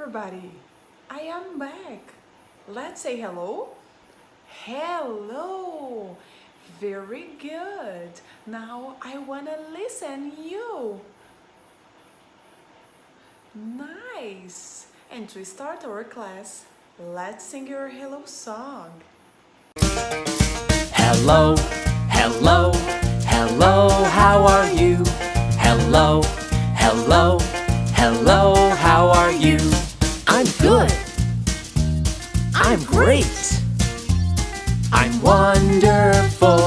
everybody! I am back. Let's say hello. Hello! Very good. Now I wanna listen you. Nice. And to start our class, let's sing your hello song. Hello, hello, hello, how are you? Hello, hello, hello, how are you? I'm good. I'm great. I'm wonderful.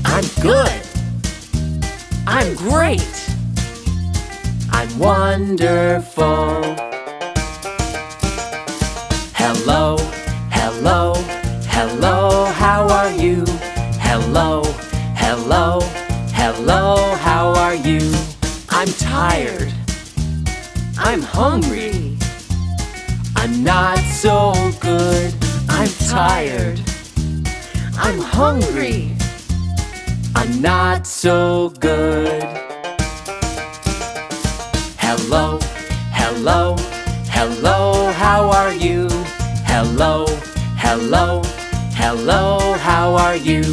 I'm good. I'm great. I'm wonderful. Hello, hello, hello, how are you? Hello, hello, hello, how are you? I'm tired. I'm hungry. I'm not so good. I'm tired. I'm hungry. I'm not so good. Hello, hello, hello, how are you? Hello, hello, hello, how are you?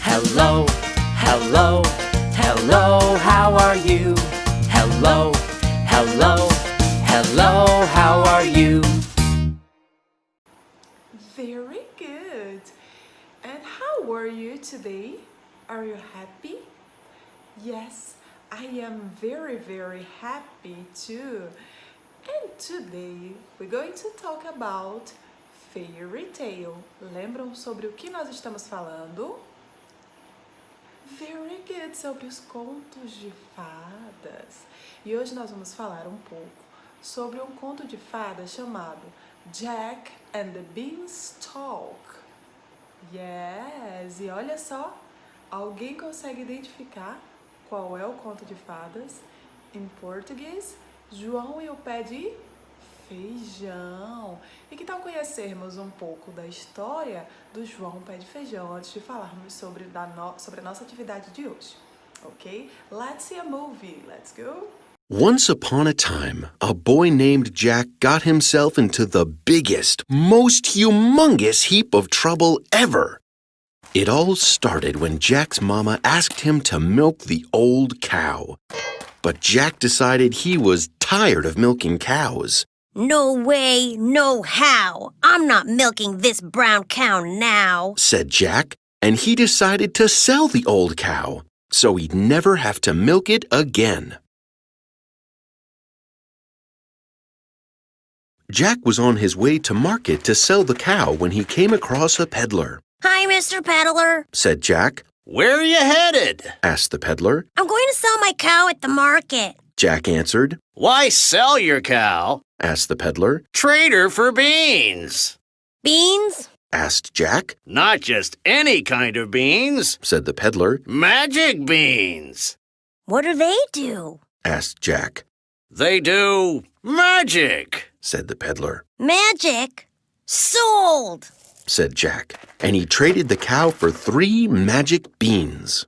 Hello, hello, hello, how are you? Hello, hello, hello, how are you? Very good. And how are you today? Are you happy? Yes, I am very happy too. And today we're going to talk about fairy tale. Lembram sobre o que nós estamos falando? Very good, sobre os contos de fadas. E hoje nós vamos falar um pouco sobre um conto de fadas chamado Jack and the Beanstalk. Yes, e olha só, alguém consegue identificar qual é o conto de fadas? Em português, João e o pé de feijão. E que tal conhecermos um pouco da história do João Pé de Feijão antes de falarmos sobre a nossa atividade de hoje? Ok? Let's see a movie. Let's go! Once upon a time, a boy named Jack got himself into the biggest, most humongous heap of trouble ever. It all started when Jack's mama asked him to milk the old cow. But Jack decided he was tired of milking cows. No way, no how. I'm not milking this brown cow now, Said Jack, and he decided to sell the old cow, so he'd never have to milk it again. Jack was on his way to market to sell the cow when he came across a peddler. Hi, Mr. Peddler. Said Jack. Where are you headed? Asked the peddler. I'm going to sell my cow at the market. Jack answered. Why sell your cow? Asked the peddler. Trade her for beans. Beans? Asked Jack. Not just any kind of beans. Said the peddler. Magic beans. What do they do? Asked Jack. They do magic. Said the peddler. Magic? Sold! Said Jack. And he traded the cow for 3 magic beans.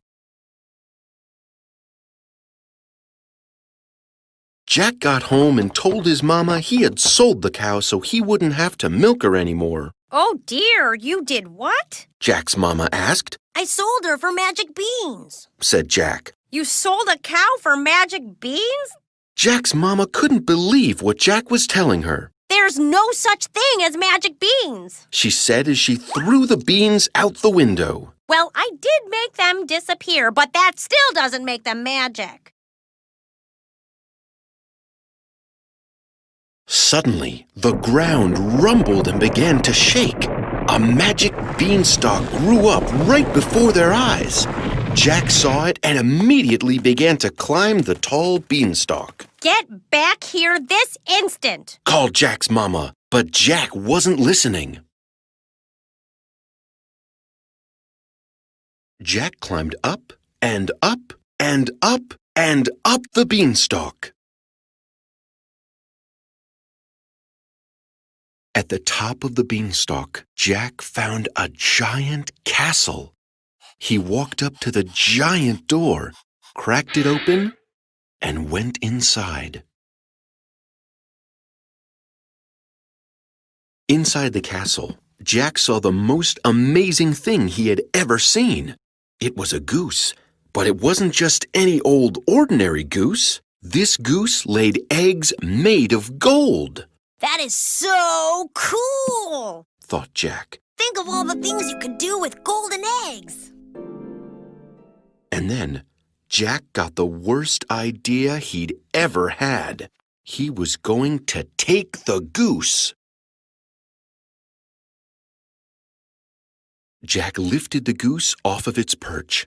Jack got home and told his mama he had sold the cow so he wouldn't have to milk her anymore. Oh dear, you did what? Jack's mama asked. I sold her for magic beans. Said Jack. You sold a cow for magic beans? Jack's mama couldn't believe what Jack was telling her. There's no such thing as magic beans. She said as she threw the beans out the window. Well, I did make them disappear, but that still doesn't make them magic. Suddenly, the ground rumbled and began to shake. A magic beanstalk grew up right before their eyes. Jack saw it and immediately began to climb the tall beanstalk. Get back here this instant! Called Jack's mama, but Jack wasn't listening. Jack climbed up and up and up and up the beanstalk. At the top of the beanstalk, Jack found a giant castle. He walked up to the giant door, cracked it open, and went inside. Inside the castle, Jack saw the most amazing thing he had ever seen. It was a goose, but it wasn't just any old ordinary goose. This goose laid eggs made of gold. That is so cool! Thought Jack. Think of all the things you could do with golden eggs. And then Jack got the worst idea he'd ever had. He was going to take the goose. Jack lifted the goose off of its perch.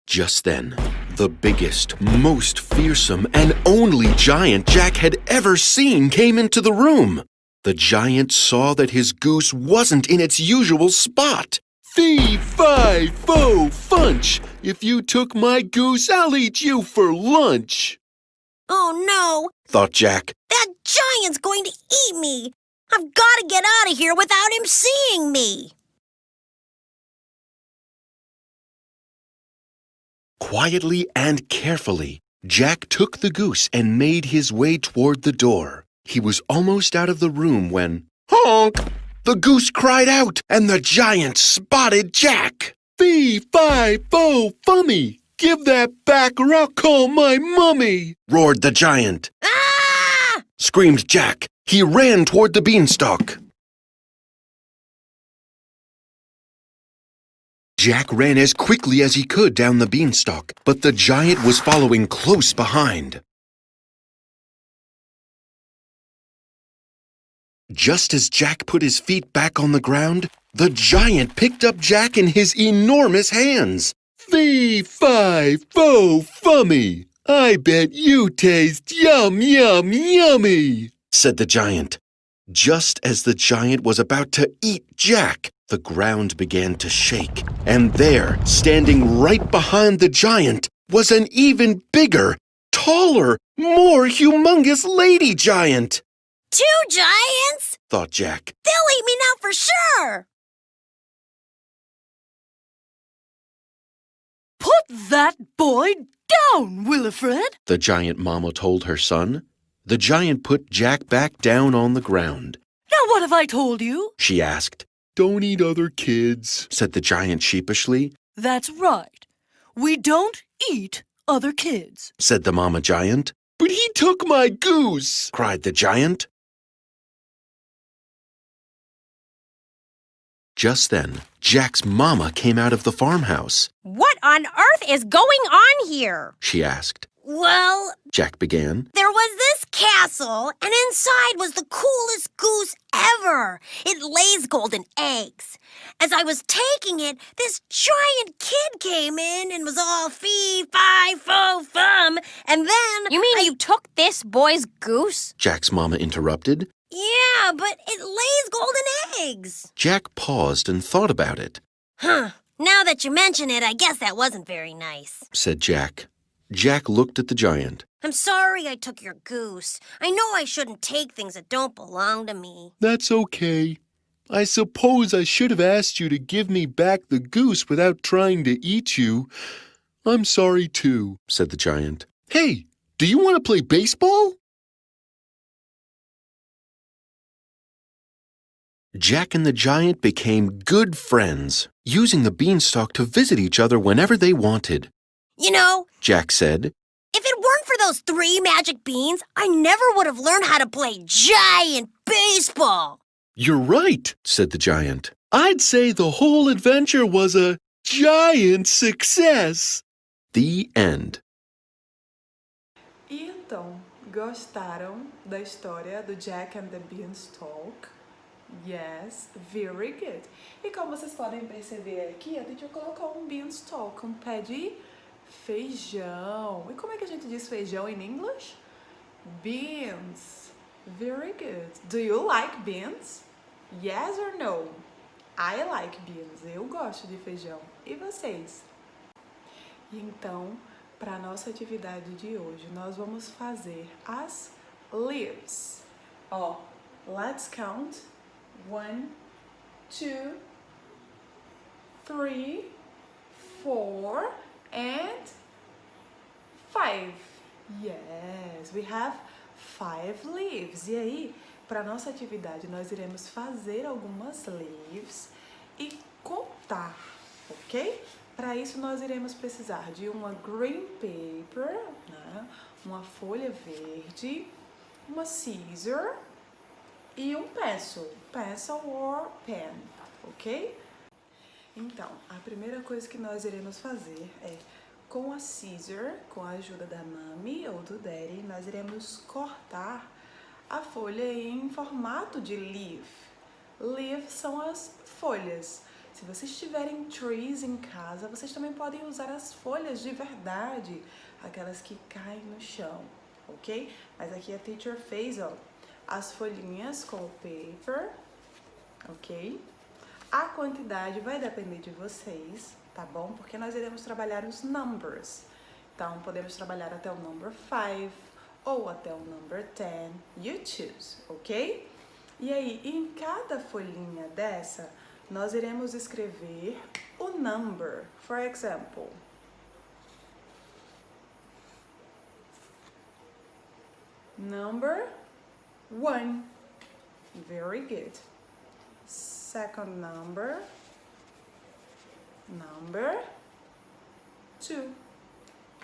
Just then, the biggest, most fearsome, and only giant Jack had ever seen came into the room. The giant saw that his goose wasn't in its usual spot. Fee, fi, fo, funch! If you took my goose, I'll eat you for lunch! Oh no, Thought Jack. that giant's going to eat me. I've got to get out of here without him seeing me. Quietly and carefully, Jack took the goose and made his way toward the door. He was almost out of the room when, honk! The goose cried out, and the giant spotted Jack. Fee, fi, fo, fummy! Give that back or I'll call my mummy! Roared the giant. Ah! Screamed Jack. He ran toward the beanstalk. Jack ran as quickly as he could down the beanstalk, but the giant was following close behind. Just as Jack put his feet back on the ground, the giant picked up Jack in his enormous hands. Fee, fi, fo, fummy! I bet you taste yum, yum, yummy! Said the giant. Just as the giant was about to eat Jack, the ground began to shake, and there, standing right behind the giant, was an even bigger, taller, more humongous lady giant. 2 giants? Thought Jack. They'll eat me now for sure. Put that boy down, Wilfred. The giant mama told her son. The giant put Jack back down on the ground. Now what have I told you? She asked. Don't eat other kids, said the giant sheepishly. That's right. We don't eat other kids. Said the mama giant. But he took my goose, cried the giant. Just then, Jack's mama came out of the farmhouse. What on earth is going on here? She asked. Well, Jack began. there was this castle, and inside was the coolest goose ever. It lays golden eggs. As I was taking it, this giant kid came in and was all fee, fi, fo, fum. And then... You mean you took this boy's goose? Jack's mama interrupted. Yeah, but it lays golden eggs. Jack paused and thought about it. Huh. Now that you mention it, I guess that wasn't very nice. Said Jack. Jack looked at the giant. I'm sorry I took your goose. I know I shouldn't take things that don't belong to me. That's okay. I suppose I should have asked you to give me back the goose without trying to eat you. I'm sorry too, said the giant. Hey, do you want to play baseball? Jack and the giant became good friends, using the beanstalk to visit each other whenever they wanted. You know, Jack said, if it weren't for those 3 magic beans, I never would have learned how to play giant baseball. You're right, said the giant. I'd say the whole adventure was a giant success. The end. E então, gostaram da história do Jack and the Beanstalk? Yes, very good. E como vocês podem perceber aqui, a gente colocou um beanstalk, um pé de feijão. E como é que a gente diz feijão em inglês? Beans. Very good. Do you like beans? Yes or no? I like beans. Eu gosto de feijão. E vocês? Então, para a nossa atividade de hoje, nós vamos fazer as leaves. Ó, let's count. 1, 2, 3, 4, and 5. Yes, we have 5 leaves. E aí, para nossa atividade, nós iremos fazer algumas leaves e contar, ok? Para isso, nós iremos precisar de uma green paper, né? Uma folha verde, uma scissor e um pencil or pen, ok? Então, a primeira coisa que nós iremos fazer é, com a scissor, com a ajuda da mami ou do daddy, nós iremos cortar a folha em formato de leaf. Leaf são as folhas. Se vocês tiverem trees em casa, vocês também podem usar as folhas de verdade, aquelas que caem no chão, ok? Mas aqui a teacher fez, ó, as folhinhas com o paper, ok? A quantidade vai depender de vocês, tá bom? Porque nós iremos trabalhar os numbers. Então, podemos trabalhar até o number 5 ou até o number 10. You choose, ok? E aí, em cada folhinha dessa, nós iremos escrever o number. For example, number 1. Very good. Second number 2.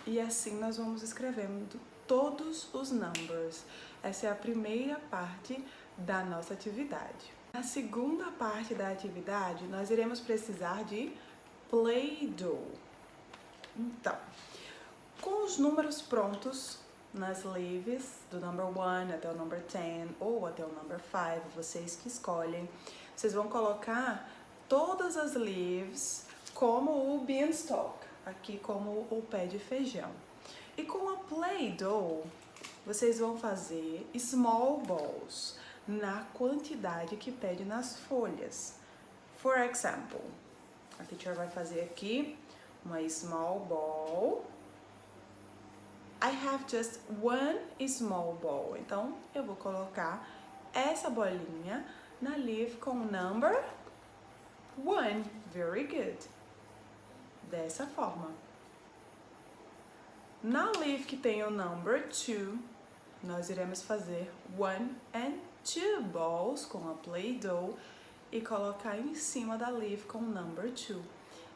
E assim nós vamos escrevendo todos os numbers. Essa é a primeira parte da nossa atividade. Na segunda parte da atividade, nós iremos precisar de Play-Doh. Então, com os números prontos nas leaves, do number 1 até o number 10 ou até o number 5, vocês que escolhem, vocês vão colocar todas as leaves como o beanstalk, aqui como o pé de feijão. E com a Play-Doh, vocês vão fazer small balls na quantidade que pede nas folhas. For example, a teacher vai fazer aqui uma small ball. I have just one small ball. Então, eu vou colocar essa bolinha na leaf com o number 1. Very good. Dessa forma. Na leaf que tem o number 2, nós iremos fazer 1 and 2 balls com a Play-Doh e colocar em cima da leaf com o number 2.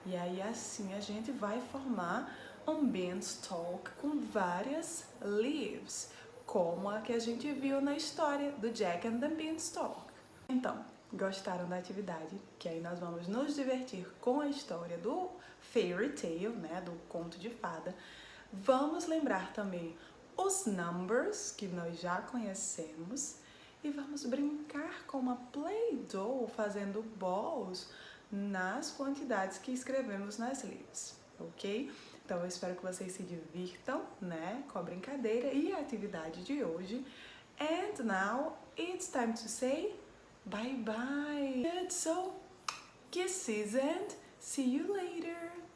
E aí assim a gente vai formar um beanstalk com várias leaves, como a que a gente viu na história do Jack and the Beanstalk. Então, gostaram da atividade? Que aí nós vamos nos divertir com a história do fairy tale, né, do conto de fada. Vamos lembrar também os numbers que nós já conhecemos e vamos brincar com uma Play-Doh fazendo balls nas quantidades que escrevemos nas leaves, ok? Então eu espero que vocês se divirtam, né, com a brincadeira e a atividade de hoje. And now it's time to say bye bye. So kisses and see you later.